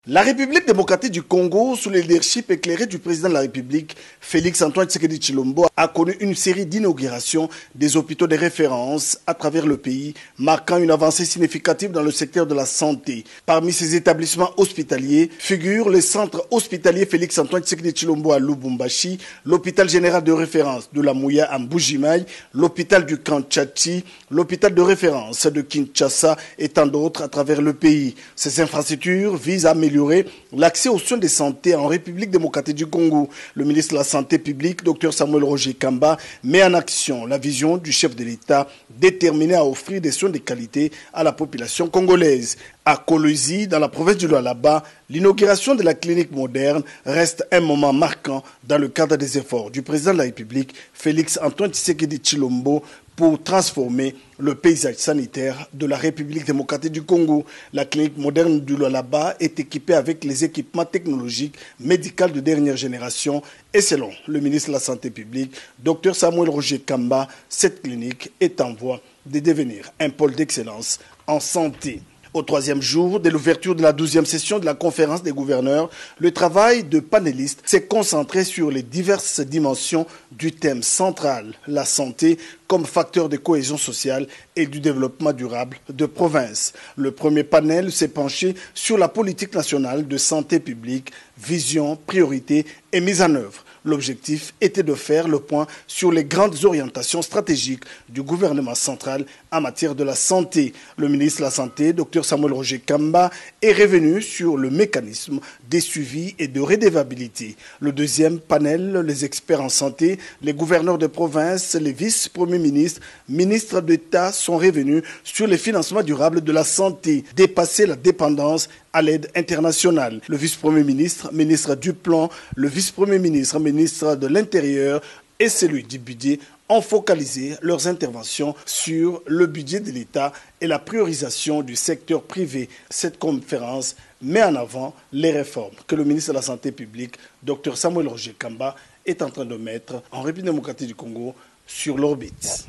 La République démocratique du Congo, sous le leadership éclairé du président de la République, Félix Antoine Tshisekedi Tshilombo, a connu une série d'inaugurations des hôpitaux de référence à travers le pays, marquant une avancée significative dans le secteur de la santé. Parmi ces établissements hospitaliers figurent le centre hospitalier Félix Antoine Tshisekedi Tshilombo à Lubumbashi, l'hôpital général de référence de la Mouya à Mbujimaï, l'hôpital du Kanchati, l'hôpital de référence de Kinshasa et tant d'autres à travers le pays. Ces infrastructures visent à améliorer l'accès aux soins de santé en République démocratique du Congo. Le ministre de la Santé publique, Dr Samuel Roger Kamba, met en action la vision du chef de l'État déterminé à offrir des soins de qualité à la population congolaise. À Kolwezi, dans la province du Lualaba, l'inauguration de la clinique moderne reste un moment marquant dans le cadre des efforts du président de la République, Félix Antoine Tshisekedi Tshilombo, pour transformer le paysage sanitaire de la République démocratique du Congo. La clinique moderne du Lualaba est équipée avec les équipements technologiques médicaux de dernière génération et selon le ministre de la Santé publique, Dr Samuel Roger Kamba, cette clinique est en voie de devenir un pôle d'excellence en santé. Au troisième jour de l'ouverture de la 12e session de la conférence des gouverneurs, le travail de panélistes s'est concentré sur les diverses dimensions du thème central, la santé comme facteur de cohésion sociale et du développement durable de province. Le premier panel s'est penché sur la politique nationale de santé publique, vision, priorité et mise en œuvre. L'objectif était de faire le point sur les grandes orientations stratégiques du gouvernement central en matière de la santé. Le ministre de la Santé, Dr Samuel Roger Kamba, est revenu sur le mécanisme des suivis et de redevabilité. Le deuxième panel, les experts en santé, les gouverneurs de province, les vice-premiers ministres, ministres d'État sont revenus sur les financements durables de la santé, dépasser la dépendance à l'aide internationale. Le vice-premier ministre, ministre du Plan, le vice-premier ministre, ministre de l'Intérieur et celui du budget ont focalisé leurs interventions sur le budget de l'État et la priorisation du secteur privé. Cette conférence met en avant les réformes que le ministre de la Santé publique, Dr Samuel Roger Kamba, est en train de mettre en République démocratique du Congo sur l'orbite.